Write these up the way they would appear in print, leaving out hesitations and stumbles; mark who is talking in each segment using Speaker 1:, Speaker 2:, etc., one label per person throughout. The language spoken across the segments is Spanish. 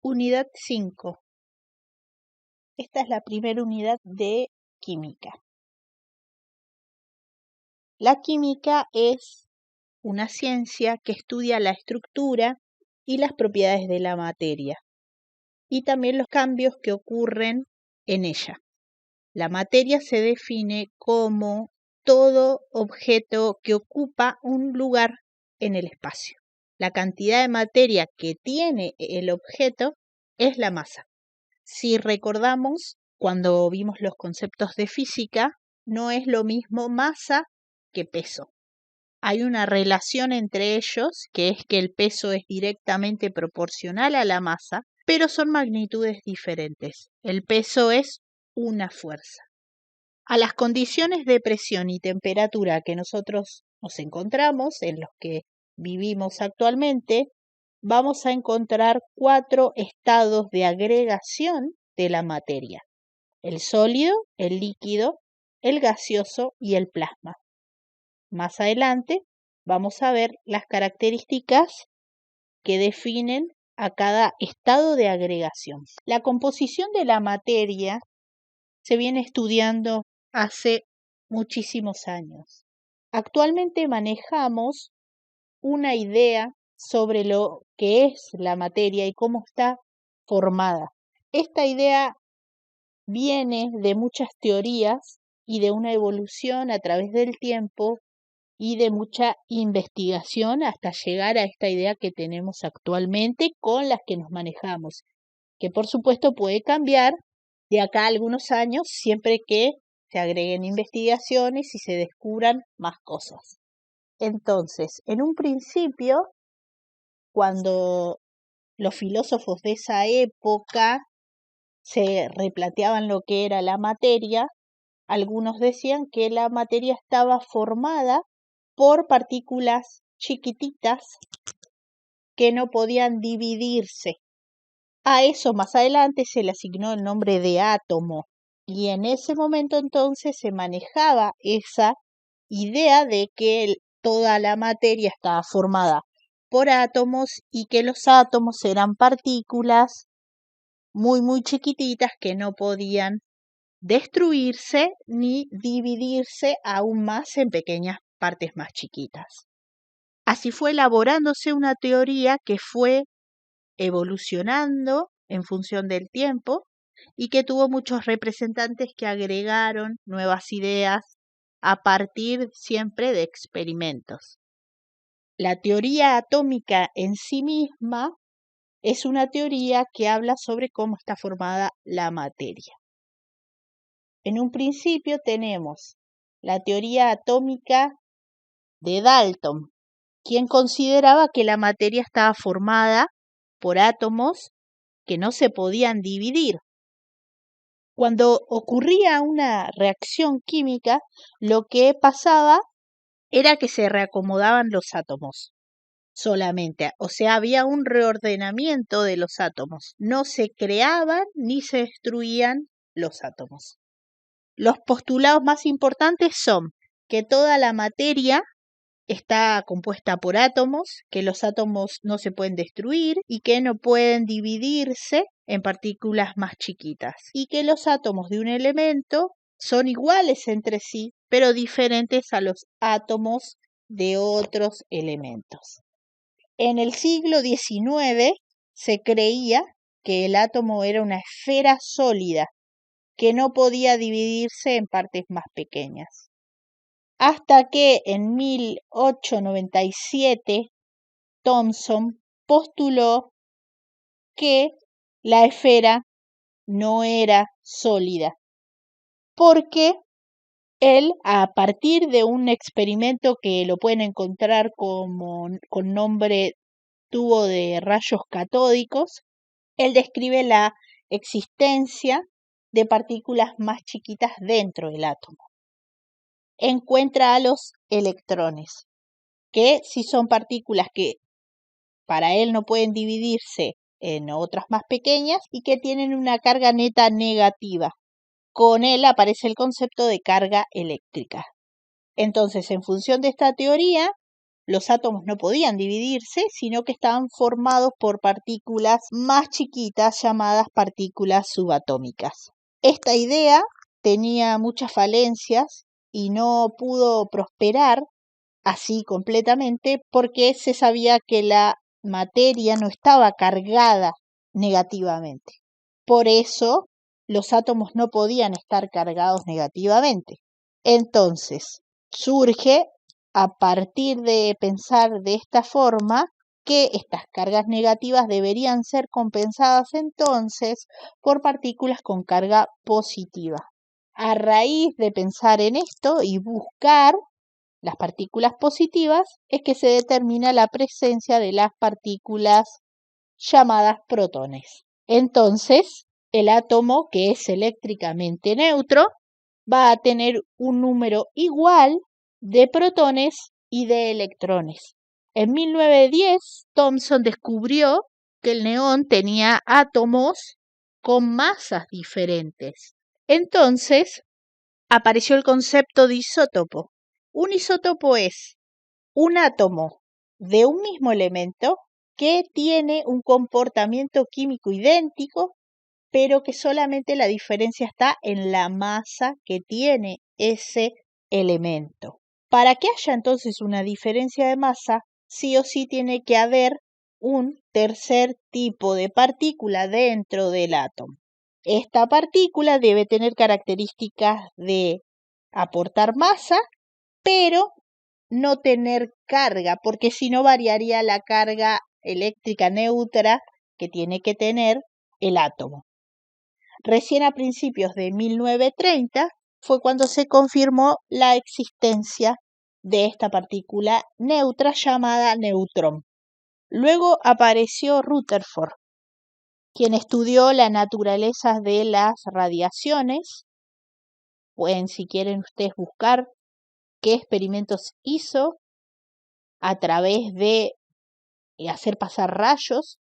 Speaker 1: Unidad 5. Esta es la primera unidad de química. La química es una ciencia que estudia la estructura y las propiedades de la materia y también los cambios que ocurren en ella. La materia se define como todo objeto que ocupa un lugar en el espacio. La cantidad de materia que tiene el objeto es la masa. Si recordamos, cuando vimos los conceptos de física, no es lo mismo masa que peso. Hay una relación entre ellos, que es que el peso es directamente proporcional a la masa, pero son magnitudes diferentes. El peso es una fuerza. A las condiciones de presión y temperatura que nosotros nos encontramos, en los que vivimos actualmente, vamos a encontrar 4 estados de agregación de la materia: el sólido, el líquido, el gaseoso y el plasma. Más adelante vamos a ver las características que definen a cada estado de agregación. La composición de la materia se viene estudiando hace muchísimos años. Actualmente manejamos una idea sobre lo que es la materia y cómo está formada. Esta idea viene de muchas teorías y de una evolución a través del tiempo y de mucha investigación hasta llegar a esta idea que tenemos actualmente con las que nos manejamos, que por supuesto puede cambiar de acá a algunos años siempre que se agreguen investigaciones y se descubran más cosas. Entonces, en un principio, cuando los filósofos de esa época se replanteaban lo que era la materia, algunos decían que la materia estaba formada por partículas chiquititas que no podían dividirse. A eso más adelante se le asignó el nombre de átomo, y en ese momento entonces se manejaba esa idea de que toda la materia estaba formada por átomos y que los átomos eran partículas muy chiquititas que no podían destruirse ni dividirse aún más en pequeñas partes más chiquitas. Así fue elaborándose una teoría que fue evolucionando en función del tiempo y que tuvo muchos representantes que agregaron nuevas ideas a partir siempre de experimentos. La teoría atómica en sí misma es una teoría que habla sobre cómo está formada la materia. En un principio tenemos la teoría atómica de Dalton, quien consideraba que la materia estaba formada por átomos que no se podían dividir. Cuando ocurría una reacción química, lo que pasaba era que se reacomodaban los átomos solamente, o sea, había un reordenamiento de los átomos, no se creaban ni se destruían los átomos. Los postulados más importantes son que toda la materia está compuesta por átomos, que los átomos no se pueden destruir y que no pueden dividirse en partículas más chiquitas, y que los átomos de un elemento son iguales entre sí, pero diferentes a los átomos de otros elementos. En el siglo XIX se creía que el átomo era una esfera sólida que no podía dividirse en partes más pequeñas. Hasta que en 1897 Thomson postuló que la esfera no era sólida, porque él, a partir de un experimento que lo pueden encontrar con nombre tubo de rayos catódicos, él describe la existencia de partículas más chiquitas dentro del átomo. Encuentra a los electrones, que sí son partículas que para él no pueden dividirse en otras más pequeñas y que tienen una carga neta negativa. Con él aparece el concepto de carga eléctrica. Entonces, en función de esta teoría, los átomos no podían dividirse, sino que estaban formados por partículas más chiquitas llamadas partículas subatómicas. Esta idea tenía muchas falencias y no pudo prosperar así completamente porque se sabía que la materia no estaba cargada negativamente. Por eso los átomos no podían estar cargados negativamente. Entonces, surge a partir de pensar de esta forma que estas cargas negativas deberían ser compensadas entonces por partículas con carga positiva. A raíz de pensar en esto y buscar las partículas positivas es que se determina la presencia de las partículas llamadas protones. Entonces, el átomo, que es eléctricamente neutro, va a tener un número igual de protones y de electrones. En 1910, Thomson descubrió que el neón tenía átomos con masas diferentes. Entonces, apareció el concepto de isótopo. Un isótopo es un átomo de un mismo elemento que tiene un comportamiento químico idéntico, pero que solamente la diferencia está en la masa que tiene ese elemento. Para que haya entonces una diferencia de masa, sí o sí tiene que haber un tercer tipo de partícula dentro del átomo. Esta partícula debe tener características de aportar masa, pero no tener carga, porque si no variaría la carga eléctrica neutra que tiene que tener el átomo. Recién a principios de 1930 fue cuando se confirmó la existencia de esta partícula neutra llamada neutrón. Luego apareció Rutherford, quien estudió la naturaleza de las radiaciones. Pueden, si quieren ustedes, buscar qué experimentos hizo a través de hacer pasar rayos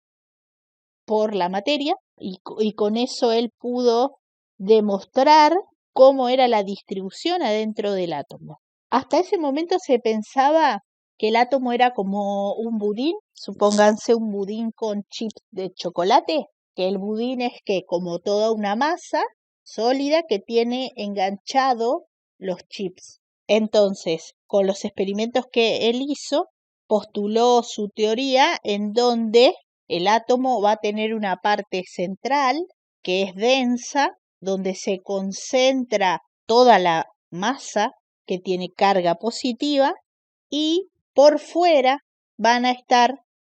Speaker 1: por la materia y con eso él pudo demostrar cómo era la distribución adentro del átomo. Hasta ese momento se pensaba que el átomo era como un budín, supónganse un budín con chips de chocolate, que el budín es que como toda una masa sólida que tiene enganchado los chips. Entonces, con los experimentos que él hizo, postuló su teoría en donde el átomo va a tener una parte central que es densa, donde se concentra toda la masa que tiene carga positiva y por fuera van a estar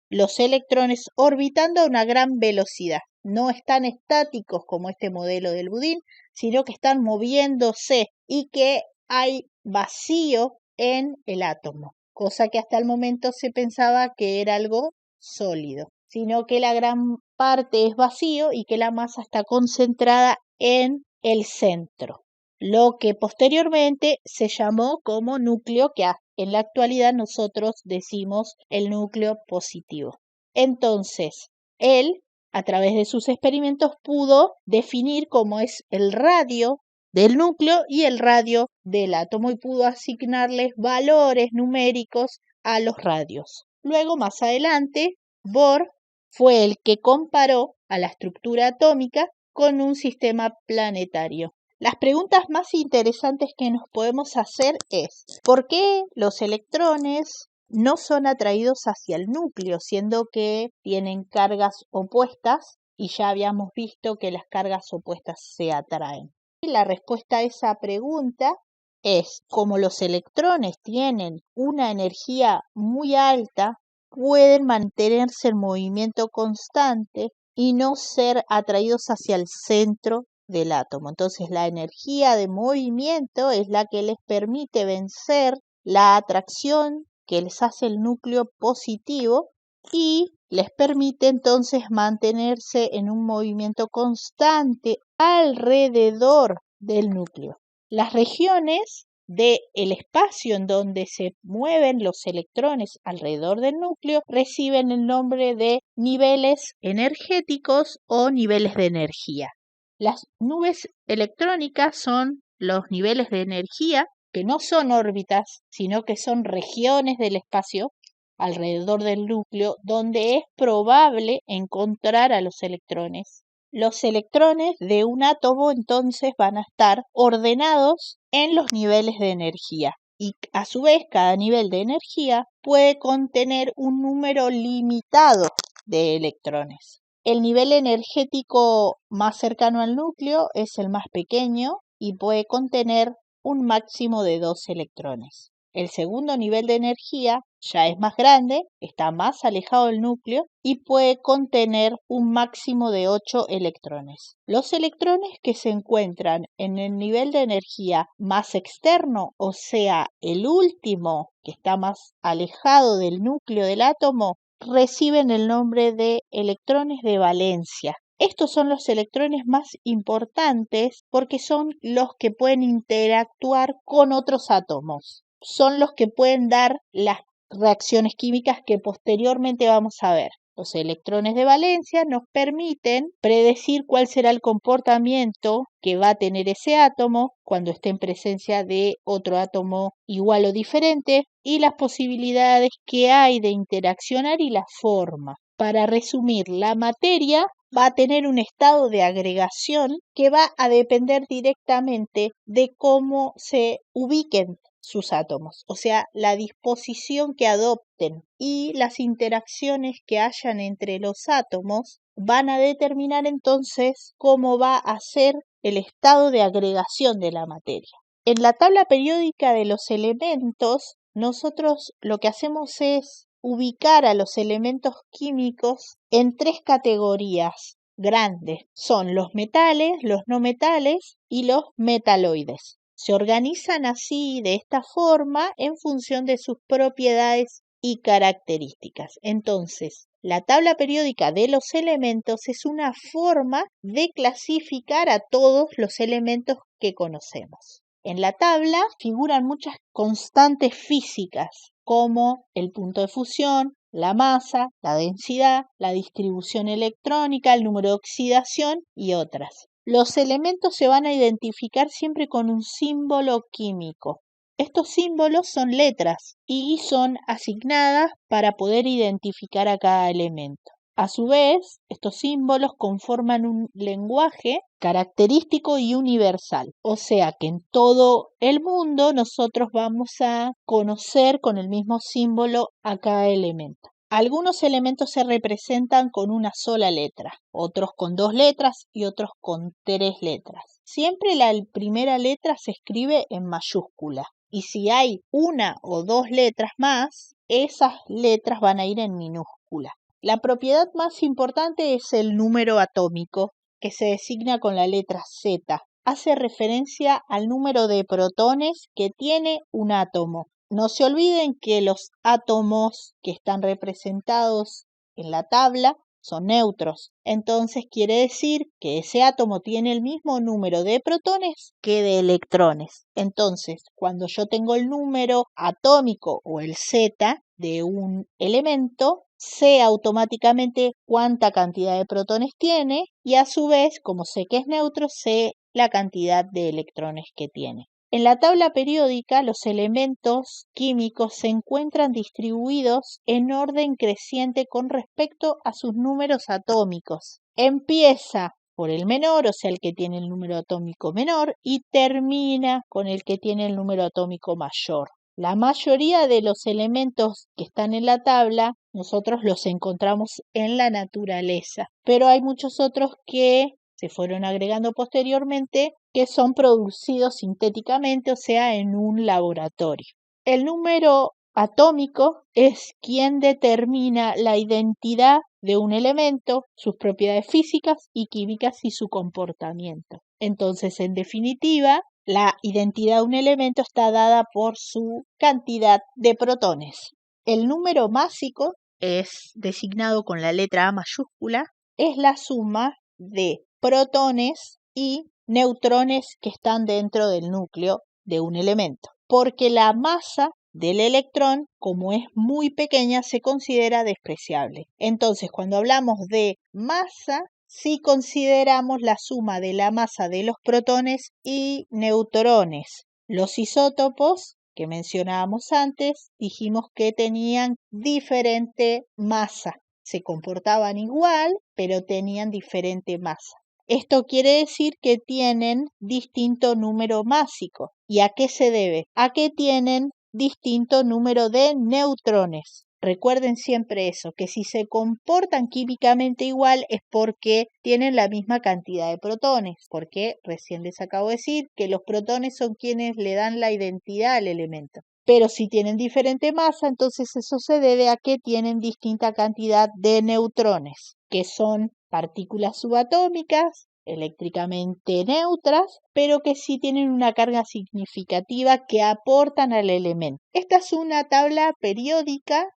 Speaker 1: los electrones orbitando a una gran velocidad. No están estáticos como este modelo del budín, sino que están moviéndose y que hay vacío en el átomo, cosa que hasta el momento se pensaba que era algo sólido, sino que la gran parte es vacío y que la masa está concentrada en el centro, lo que posteriormente se llamó como núcleo, que en la actualidad nosotros decimos el núcleo positivo. Entonces, él, a través de sus experimentos, pudo definir cómo es el radio del núcleo y el radio del átomo y pudo asignarles valores numéricos a los radios. Luego, más adelante, Bohr fue el que comparó a la estructura atómica con un sistema planetario. Las preguntas más interesantes que nos podemos hacer es, ¿por qué los electrones no son atraídos hacia el núcleo, siendo que tienen cargas opuestas? Y ya habíamos visto que las cargas opuestas se atraen. Y la respuesta a esa pregunta es, como los electrones tienen una energía muy alta, pueden mantenerse en movimiento constante y no ser atraídos hacia el centro del átomo. Entonces la energía de movimiento es la que les permite vencer la atracción que les hace el núcleo positivo y les permite entonces mantenerse en un movimiento constante alrededor del núcleo. Las regiones del espacio en donde se mueven los electrones alrededor del núcleo reciben el nombre de niveles energéticos o niveles de energía. Las nubes electrónicas son los niveles de energía que no son órbitas, sino que son regiones del espacio alrededor del núcleo donde es probable encontrar a los electrones. Los electrones de un átomo entonces van a estar ordenados en los niveles de energía y a su vez cada nivel de energía puede contener un número limitado de electrones. El nivel energético más cercano al núcleo es el más pequeño y puede contener un máximo de 2 electrones. El segundo nivel de energía ya es más grande, está más alejado del núcleo y puede contener un máximo de 8 electrones. Los electrones que se encuentran en el nivel de energía más externo, o sea, el último que está más alejado del núcleo del átomo, reciben el nombre de electrones de valencia. Estos son los electrones más importantes porque son los que pueden interactuar con otros átomos. Son los que pueden dar las reacciones químicas que posteriormente vamos a ver. Los electrones de valencia nos permiten predecir cuál será el comportamiento que va a tener ese átomo cuando esté en presencia de otro átomo igual o diferente y las posibilidades que hay de interaccionar y la forma. Para resumir, la materia va a tener un estado de agregación que va a depender directamente de cómo se ubiquen sus átomos, o sea, la disposición que adopten y las interacciones que hayan entre los átomos van a determinar entonces cómo va a ser el estado de agregación de la materia. En la tabla periódica de los elementos, nosotros lo que hacemos es ubicar a los elementos químicos en 3 categorías grandes. Son los metales, los no metales y los metaloides. Se organizan así, de esta forma, en función de sus propiedades y características. Entonces, la tabla periódica de los elementos es una forma de clasificar a todos los elementos que conocemos. En la tabla figuran muchas constantes físicas, como el punto de fusión, la masa, la densidad, la distribución electrónica, el número de oxidación y otras. Los elementos se van a identificar siempre con un símbolo químico. Estos símbolos son letras y son asignadas para poder identificar a cada elemento. A su vez, estos símbolos conforman un lenguaje característico y universal, o sea que en todo el mundo nosotros vamos a conocer con el mismo símbolo a cada elemento. Algunos elementos se representan con una sola letra, otros con 2 letras y otros con 3 letras. Siempre la primera letra se escribe en mayúscula y si hay una o 2 letras más, esas letras van a ir en minúscula. La propiedad más importante es el número atómico, que se designa con la letra Z. Hace referencia al número de protones que tiene un átomo. No se olviden que los átomos que están representados en la tabla son neutros. Entonces quiere decir que ese átomo tiene el mismo número de protones que de electrones. Entonces, cuando yo tengo el número atómico o el Z de un elemento, sé automáticamente cuánta cantidad de protones tiene y a su vez, como sé que es neutro, sé la cantidad de electrones que tiene. En la tabla periódica, los elementos químicos se encuentran distribuidos en orden creciente con respecto a sus números atómicos. Empieza por el menor, o sea, el que tiene el número atómico menor, y termina con el que tiene el número atómico mayor. La mayoría de los elementos que están en la tabla, nosotros los encontramos en la naturaleza, pero hay muchos otros que se fueron agregando posteriormente que son producidos sintéticamente, o sea, en un laboratorio. El número atómico es quien determina la identidad de un elemento, sus propiedades físicas y químicas y su comportamiento. Entonces, en definitiva, la identidad de un elemento está dada por su cantidad de protones. El número másico es designado con la letra A mayúscula, es la suma de protones y neutrones que están dentro del núcleo de un elemento, porque la masa del electrón, como es muy pequeña, se considera despreciable. Entonces, cuando hablamos de masa, sí consideramos la suma de la masa de los protones y neutrones. Los isótopos que mencionábamos antes, dijimos que tenían diferente masa. Se comportaban igual, pero tenían diferente masa. Esto quiere decir que tienen distinto número másico. ¿Y a qué se debe? A que tienen distinto número de neutrones. Recuerden siempre eso, que si se comportan químicamente igual es porque tienen la misma cantidad de protones, porque recién les acabo de decir que los protones son quienes le dan la identidad al elemento. Pero si tienen diferente masa, entonces eso se debe a que tienen distinta cantidad de neutrones, que son partículas subatómicas, eléctricamente neutras, pero que sí tienen una carga significativa que aportan al elemento. Esta es una tabla periódica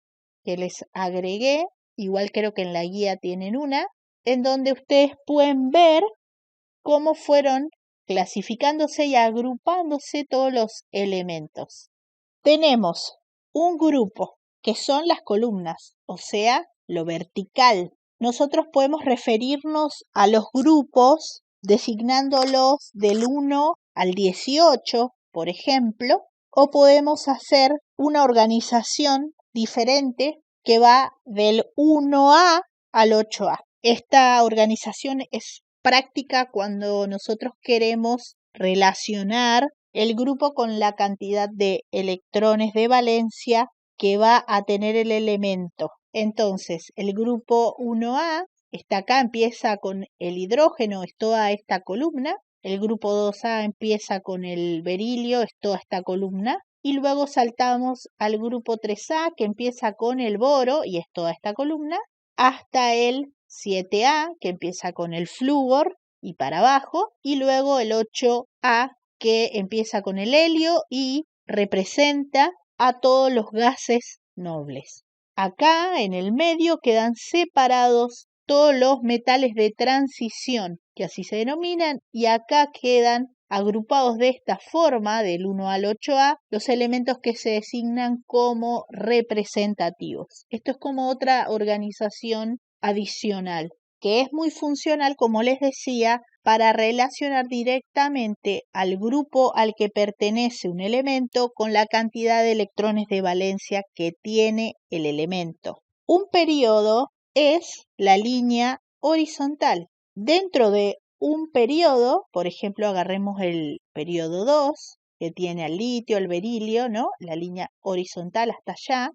Speaker 1: que les agregué, igual creo que en la guía tienen una, en donde ustedes pueden ver cómo fueron clasificándose y agrupándose todos los elementos. Tenemos un grupo que son las columnas, o sea, lo vertical. Nosotros podemos referirnos a los grupos designándolos del 1 al 18, por ejemplo, o podemos hacer una organización diferente que va del 1A al 8A. Esta organización es práctica cuando nosotros queremos relacionar el grupo con la cantidad de electrones de valencia que va a tener el elemento. Entonces, el grupo 1A está acá, empieza con el hidrógeno, es toda esta columna. El grupo 2A empieza con el berilio, es toda esta columna. Y luego saltamos al grupo 3A, que empieza con el boro, y es toda esta columna, hasta el 7A, que empieza con el flúor, y para abajo. Y luego el 8A, que empieza con el helio y representa a todos los gases nobles. Acá en el medio quedan separados todos los metales de transición, que así se denominan, y acá quedan agrupados de esta forma, del 1 al 8A, los elementos que se designan como representativos. Esto es como otra organización adicional, que es muy funcional, como les decía, para relacionar directamente al grupo al que pertenece un elemento con la cantidad de electrones de valencia que tiene el elemento. Un período es la línea horizontal. Dentro de un período, por ejemplo, agarremos el período 2, que tiene al litio, al berilio, ¿no? La línea horizontal hasta allá,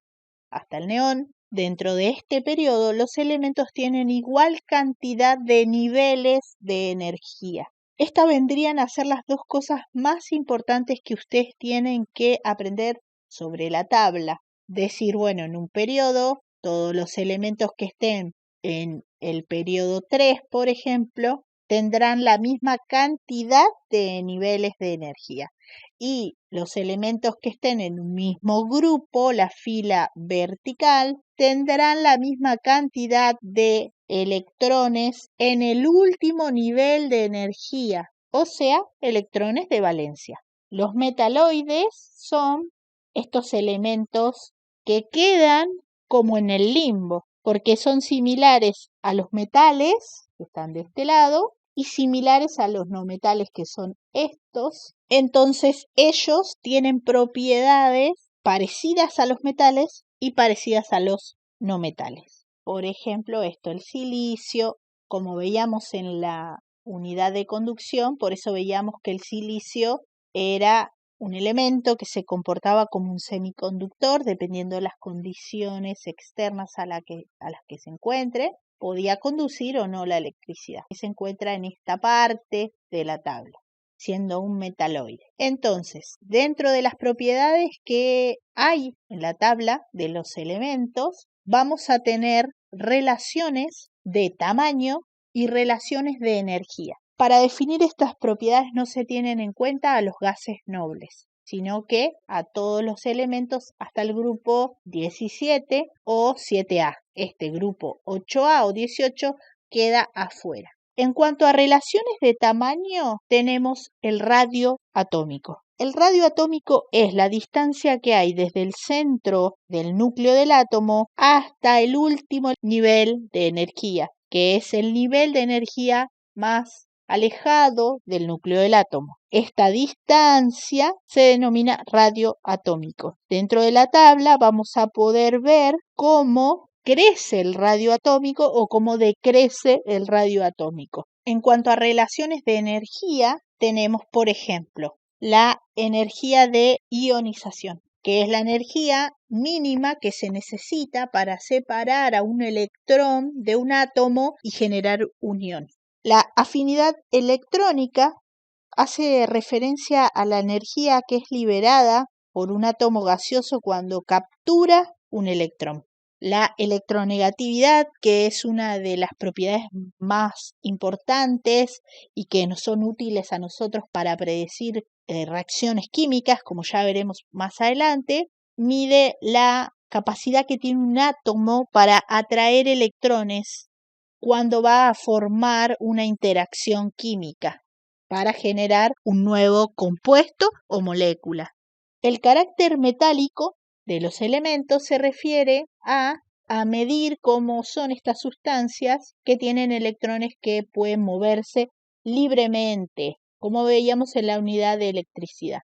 Speaker 1: hasta el neón. Dentro de este periodo, los elementos tienen igual cantidad de niveles de energía. Estas vendrían a ser las dos cosas más importantes que ustedes tienen que aprender sobre la tabla. Decir, bueno, en un periodo, todos los elementos que estén en el periodo 3, por ejemplo, tendrán la misma cantidad de niveles de energía. Y los elementos que estén en un mismo grupo, la fila vertical, tendrán la misma cantidad de electrones en el último nivel de energía, o sea, electrones de valencia. Los metaloides son estos elementos que quedan como en el limbo, porque son similares a los metales, que están de este lado, y similares a los no metales, que son estos. Entonces ellos tienen propiedades parecidas a los metales y parecidas a los no metales. Por ejemplo, esto, el silicio, como veíamos en la unidad de conducción, por eso veíamos que el silicio era un elemento que se comportaba como un semiconductor, dependiendo de las condiciones externas a las que se encuentre, podía conducir o no la electricidad. Se encuentra en esta parte de la tabla, siendo un metaloide. Entonces, dentro de las propiedades que hay en la tabla de los elementos, vamos a tener relaciones de tamaño y relaciones de energía. Para definir estas propiedades no se tienen en cuenta a los gases nobles, sino que a todos los elementos hasta el grupo 17 o 7A. Este grupo 8A o 18 queda afuera. En cuanto a relaciones de tamaño, tenemos el radio atómico. El radio atómico es la distancia que hay desde el centro del núcleo del átomo hasta el último nivel de energía, que es el nivel de energía más alejado del núcleo del átomo. Esta distancia se denomina radio atómico. Dentro de la tabla vamos a poder ver cómo crece el radio atómico o cómo decrece el radio atómico. En cuanto a relaciones de energía, tenemos, por ejemplo, la energía de ionización, que es la energía mínima que se necesita para separar a un electrón de un átomo y generar unión. La afinidad electrónica hace referencia a la energía que es liberada por un átomo gaseoso cuando captura un electrón. La electronegatividad, que es una de las propiedades más importantes y que nos son útiles a nosotros para predecir reacciones químicas, como ya veremos más adelante, mide la capacidad que tiene un átomo para atraer electrones cuando va a formar una interacción química para generar un nuevo compuesto o molécula. El carácter metálico de los elementos se refiere a medir cómo son estas sustancias que tienen electrones que pueden moverse libremente, como veíamos en la unidad de electricidad.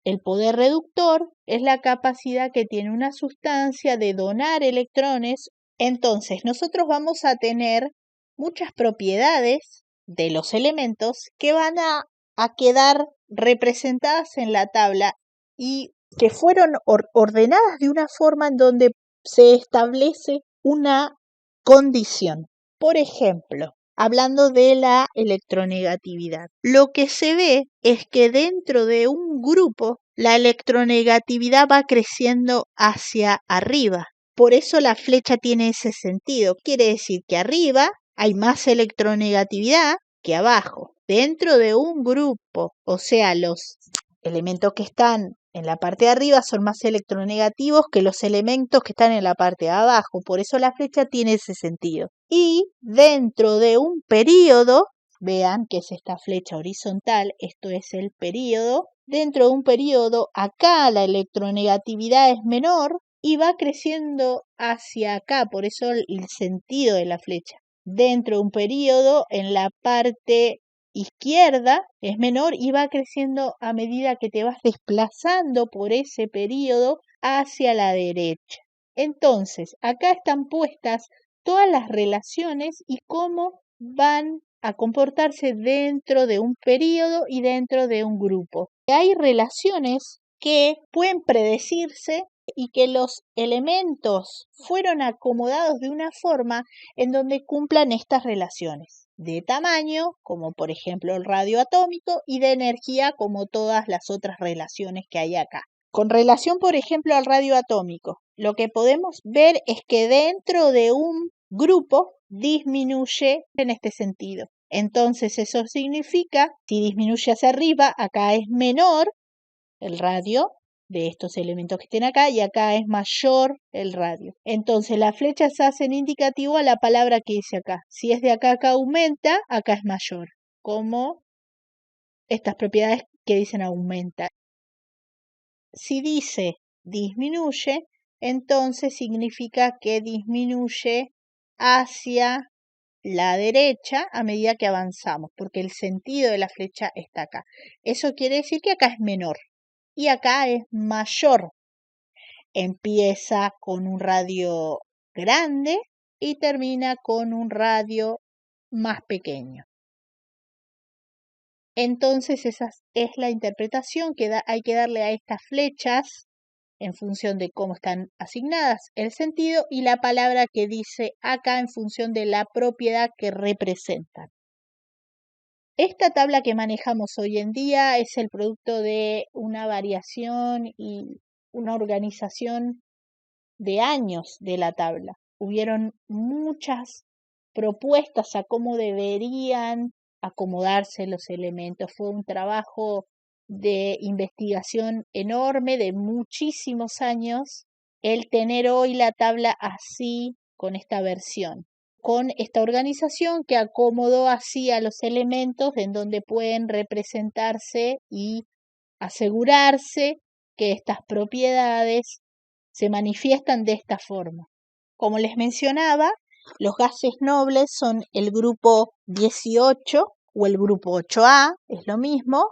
Speaker 1: El poder reductor es la capacidad que tiene una sustancia de donar electrones. Entonces, nosotros vamos a tener muchas propiedades de los elementos que van a quedar representadas en la tabla y que fueron ordenadas de una forma en donde se establece una condición. Por ejemplo, hablando de la electronegatividad, lo que se ve es que dentro de un grupo la electronegatividad va creciendo hacia arriba. Por eso la flecha tiene ese sentido. Quiere decir que arriba hay más electronegatividad que abajo. Dentro de un grupo, o sea, los elementos que están en la parte de arriba son más electronegativos que los elementos que están en la parte de abajo. Por eso la flecha tiene ese sentido. Y dentro de un período, vean que es esta flecha horizontal, esto es el período. Dentro de un período, acá la electronegatividad es menor y va creciendo hacia acá, por eso el sentido de la flecha. Dentro de un período, en la parte izquierda es menor y va creciendo a medida que te vas desplazando por ese período hacia la derecha. Entonces, acá están puestas todas las relaciones y cómo van a comportarse dentro de un período y dentro de un grupo. Hay relaciones que pueden predecirse y que los elementos fueron acomodados de una forma en donde cumplan estas relaciones de tamaño, como por ejemplo el radio atómico, y de energía, como todas las otras relaciones que hay acá. Con relación, por ejemplo, al radio atómico, lo que podemos ver es que dentro de un grupo disminuye en este sentido. Entonces eso significa, si disminuye hacia arriba, acá es menor el radio de estos elementos que estén acá y acá es mayor el radio. Entonces las flechas hacen indicativo a la palabra que dice acá. Si es de acá, acá aumenta, acá es mayor. Como estas propiedades que dicen aumenta. Si dice disminuye, entonces significa que disminuye hacia la derecha a medida que avanzamos, porque el sentido de la flecha está acá. Eso quiere decir que acá es menor y acá es mayor. Empieza con un radio grande y termina con un radio más pequeño. Entonces esa es la interpretación que hay que darle a estas flechas en función de cómo están asignadas el sentido y la palabra que dice acá en función de la propiedad que representan. Esta tabla que manejamos hoy en día es el producto de una variación y una organización de años de la tabla. Hubieron muchas propuestas a cómo deberían acomodarse los elementos. Fue un trabajo de investigación enorme de muchísimos años el tener hoy la tabla así con esta versión, con esta organización que acomodó así a los elementos en donde pueden representarse y asegurarse que estas propiedades se manifiestan de esta forma. Como les mencionaba, los gases nobles son el grupo 18, o el grupo 8A, es lo mismo.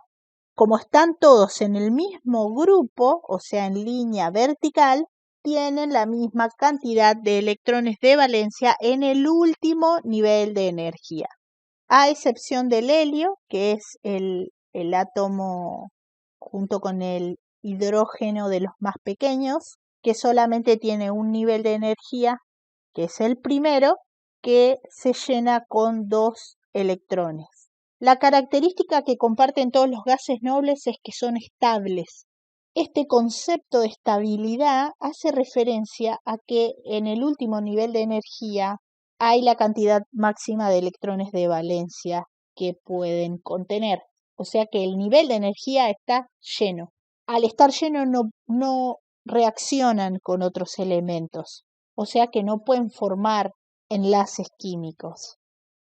Speaker 1: Como están todos en el mismo grupo, o sea, en línea vertical, tienen la misma cantidad de electrones de valencia en el último nivel de energía, a excepción del helio, que es el átomo junto con el hidrógeno de los más pequeños, que solamente tiene un nivel de energía, que es el primero, que se llena con 2 electrones. La característica que comparten todos los gases nobles es que son estables. Este concepto de estabilidad hace referencia a que en el último nivel de energía hay la cantidad máxima de electrones de valencia que pueden contener. O sea que el nivel de energía está lleno. Al estar lleno no reaccionan con otros elementos. O sea que no pueden formar enlaces químicos.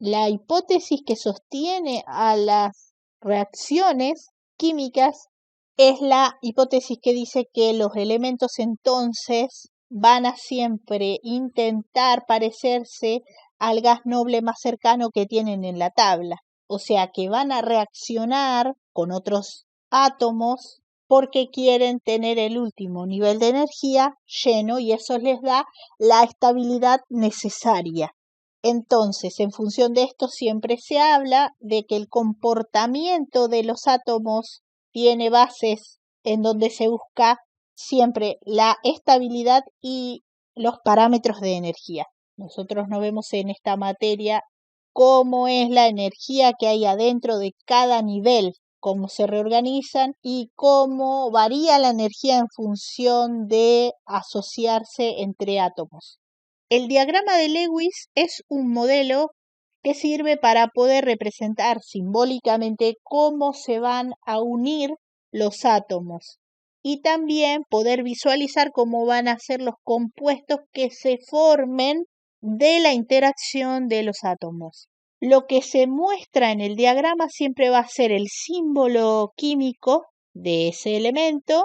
Speaker 1: La hipótesis que sostiene a las reacciones químicas es la hipótesis que dice que los elementos entonces van a siempre intentar parecerse al gas noble más cercano que tienen en la tabla. O sea que van a reaccionar con otros átomos porque quieren tener el último nivel de energía lleno y eso les da la estabilidad necesaria. Entonces, en función de esto, siempre se habla de que el comportamiento de los átomos tiene bases en donde se busca siempre la estabilidad y los parámetros de energía. Nosotros no vemos en esta materia cómo es la energía que hay adentro de cada nivel, cómo se reorganizan y cómo varía la energía en función de asociarse entre átomos. El diagrama de Lewis es un modelo que sirve para poder representar simbólicamente cómo se van a unir los átomos y también poder visualizar cómo van a ser los compuestos que se formen de la interacción de los átomos. Lo que se muestra en el diagrama siempre va a ser el símbolo químico de ese elemento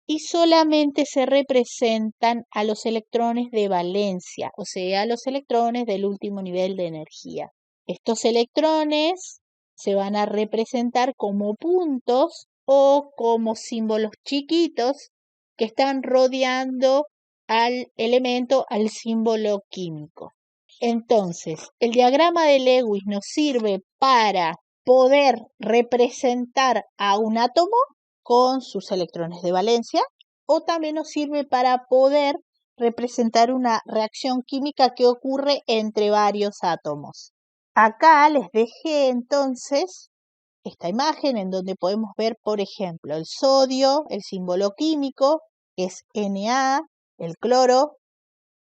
Speaker 1: y solamente se representan a los electrones de valencia, o sea, a los electrones del último nivel de energía. Estos electrones se van a representar como puntos o como símbolos chiquitos que están rodeando al elemento, al símbolo químico. Entonces, el diagrama de Lewis nos sirve para poder representar a un átomo con sus electrones de valencia o también nos sirve para poder representar una reacción química que ocurre entre varios átomos. Acá les dejé entonces esta imagen en donde podemos ver, por ejemplo, el sodio, el símbolo químico, que es Na, el cloro,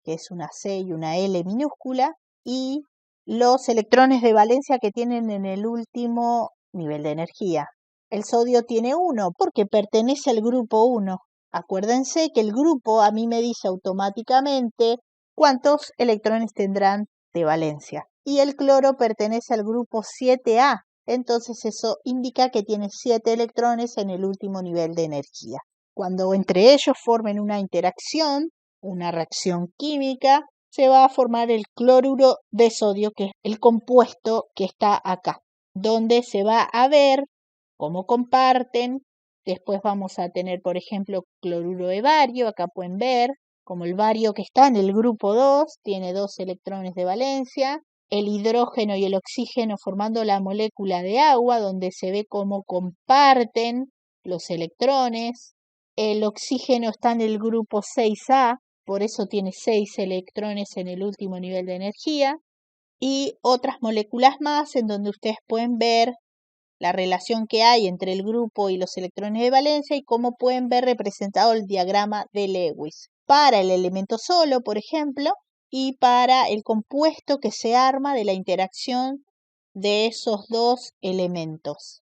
Speaker 1: que es una C y una L minúscula, y los electrones de valencia que tienen en el último nivel de energía. El sodio tiene 1 porque pertenece al grupo 1. Acuérdense que el grupo a mí me dice automáticamente cuántos electrones tendrán de valencia. Y el cloro pertenece al grupo 7A. Entonces eso indica que tiene 7 electrones en el último nivel de energía. Cuando entre ellos formen una interacción, una reacción química, se va a formar el cloruro de sodio, que es el compuesto que está acá, donde se va a ver cómo comparten. Después vamos a tener, por ejemplo, cloruro de bario, acá pueden ver, como el bario que está en el grupo 2, tiene 2 electrones de valencia, el hidrógeno y el oxígeno formando la molécula de agua, donde se ve cómo comparten los electrones. El oxígeno está en el grupo 6A, por eso tiene 6 electrones en el último nivel de energía, y otras moléculas más en donde ustedes pueden ver la relación que hay entre el grupo y los electrones de valencia y cómo pueden ver representado el diagrama de Lewis. Para el elemento solo, por ejemplo, y para el compuesto que se arma de la interacción de esos 2 elementos.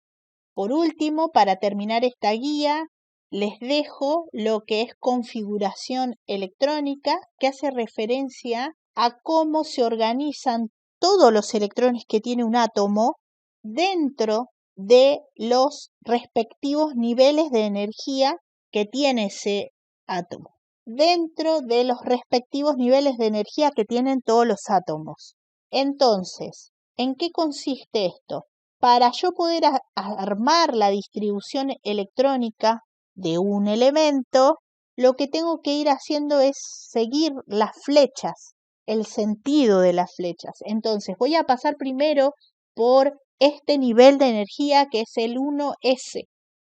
Speaker 1: Por último, para terminar esta guía, les dejo lo que es configuración electrónica, que hace referencia a cómo se organizan todos los electrones que tiene un átomo dentro de los respectivos niveles de energía que tiene ese átomo. Dentro de los respectivos niveles de energía que tienen todos los átomos. Entonces, ¿en qué consiste esto? para yo poder armar la distribución electrónica de un elemento, lo que tengo que ir haciendo es seguir las flechas, el sentido de las flechas. Entonces voy a pasar primero por este nivel de energía que es el 1S.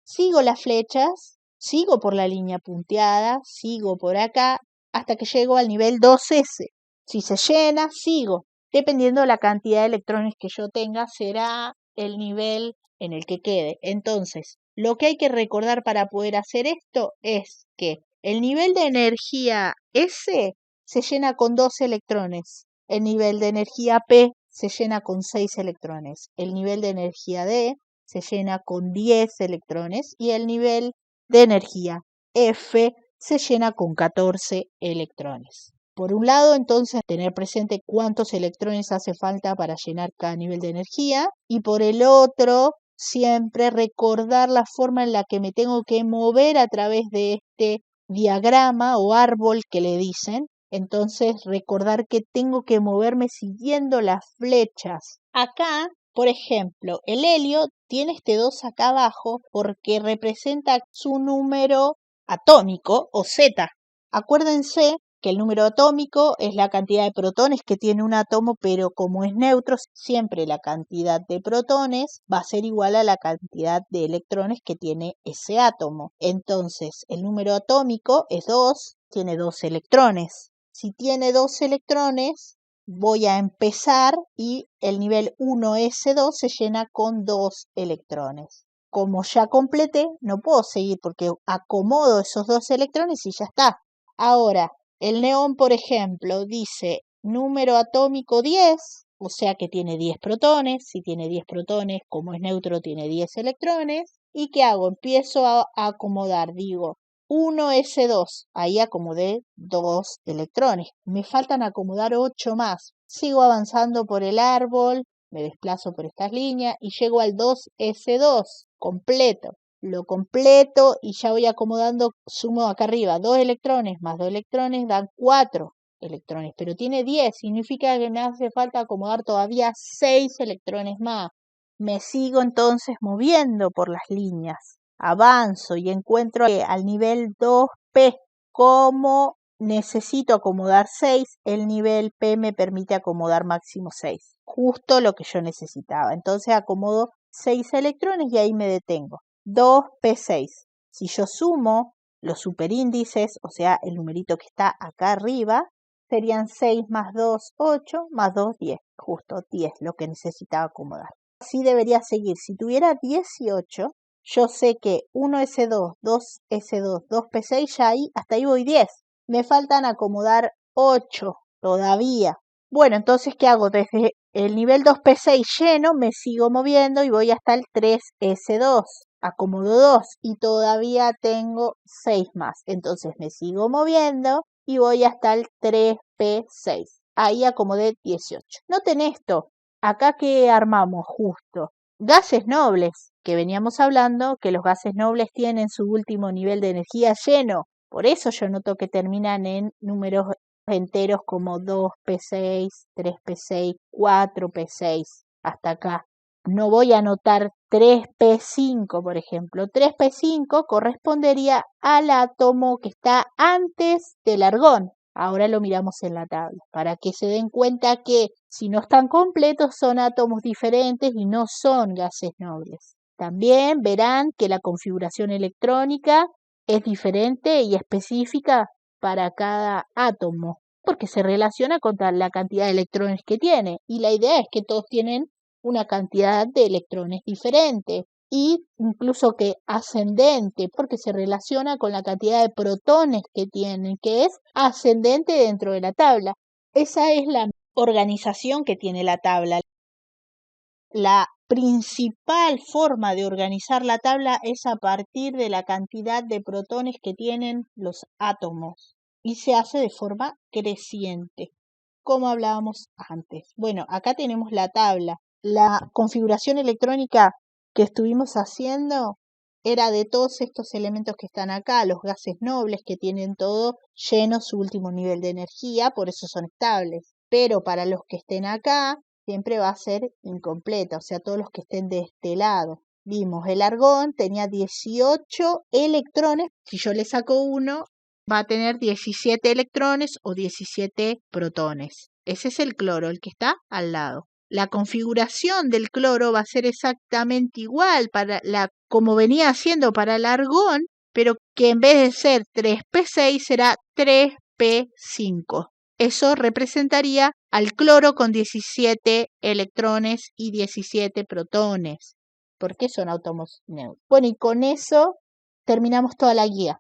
Speaker 1: Sigo las flechas, sigo por la línea punteada, sigo por acá, hasta que llego al nivel 2S. Si se llena, sigo. Dependiendo de la cantidad de electrones que yo tenga, será el nivel en el que quede. Entonces, lo que hay que recordar para poder hacer esto es que el nivel de energía S se llena con 2 electrones. El nivel de energía P se llena con 6 electrones. El nivel de energía D se llena con 10 electrones. Y el nivel de energía F se llena con 14 electrones. Por un lado, entonces, tener presente cuántos electrones hace falta para llenar cada nivel de energía. Y por el otro, siempre recordar la forma en la que me tengo que mover a través de este diagrama o árbol que le dicen. Entonces, recordar que tengo que moverme siguiendo las flechas. Acá, por ejemplo, el helio tiene este 2 acá abajo porque representa su número atómico o Z. Acuérdense que el número atómico es la cantidad de protones que tiene un átomo, pero como es neutro, siempre la cantidad de protones va a ser igual a la cantidad de electrones que tiene ese átomo. Entonces, el número atómico es 2, tiene 2 electrones. Si tiene 2 electrones, voy a empezar y el nivel 1S2 se llena con 2 electrones. Como ya completé, no puedo seguir porque acomodo esos 2 electrones y ya está. Ahora, el neón, por ejemplo, dice número atómico 10, o sea que tiene 10 protones. Si tiene 10 protones, como es neutro, tiene 10 electrones. ¿Y qué hago? Empiezo a acomodar, digo, 1S2, ahí acomodé 2 electrones. Me faltan acomodar 8 más. Sigo avanzando por el árbol, me desplazo por estas líneas y llego al 2S2 completo. Lo completo y ya voy acomodando, sumo acá arriba 2 electrones más 2 electrones dan 4 electrones, pero tiene 10, significa que me hace falta acomodar todavía 6 electrones más. Me sigo entonces moviendo por las líneas, avanzo y encuentro al nivel 2P. Como necesito acomodar 6, el nivel P me permite acomodar máximo 6, justo lo que yo necesitaba. Entonces acomodo 6 electrones y ahí me detengo. 2P6. Si yo sumo los superíndices, o sea, el numerito que está acá arriba, serían 6 más 2, 8, más 2, 10. Justo 10, lo que necesitaba acomodar. Así debería seguir. Si tuviera 18, yo sé que 1S2, 2S2, 2P6, ya ahí, hasta ahí voy 10. Me faltan acomodar 8 todavía. Bueno, entonces, ¿qué hago? Desde el nivel 2P6 lleno, me sigo moviendo y voy hasta el 3S2. Acomodo 2 y todavía tengo 6 más. Entonces me sigo moviendo y voy hasta el 3P6. Ahí acomodé 18. Noten esto. Acá que armamos justo. Gases nobles, que veníamos hablando, que los gases nobles tienen su último nivel de energía lleno. Por eso yo noto que terminan en números enteros como 2P6, 3P6, 4P6, hasta acá. No voy a anotar 3P5, por ejemplo. 3P5 correspondería al átomo que está antes del argón. Ahora lo miramos en la tabla, para que se den cuenta que si no están completos son átomos diferentes y no son gases nobles. También verán que la configuración electrónica es diferente y específica para cada átomo, porque se relaciona con la cantidad de electrones que tiene. Y la idea es que todos tienen una cantidad de electrones diferente y incluso que ascendente, porque se relaciona con la cantidad de protones que tienen, que es ascendente dentro de la tabla. Esa es la organización que tiene la tabla. La principal forma de organizar la tabla es a partir de la cantidad de protones que tienen los átomos y se hace de forma creciente, como hablábamos antes. Bueno, acá tenemos la tabla. La configuración electrónica que estuvimos haciendo era de todos estos elementos que están acá, los gases nobles que tienen todo lleno su último nivel de energía, por eso son estables. Pero para los que estén acá, siempre va a ser incompleta, o sea, todos los que estén de este lado. Vimos, el argón tenía 18 electrones, si yo le saco uno, va a tener 17 electrones o 17 protones. Ese es el cloro, el que está al lado. La configuración del cloro va a ser exactamente igual como venía haciendo para el argón, pero que en vez de ser 3p6 será 3p5. Eso representaría al cloro con 17 electrones y 17 protones. ¿Por qué son átomos neutros? Bueno, y con eso terminamos toda la guía.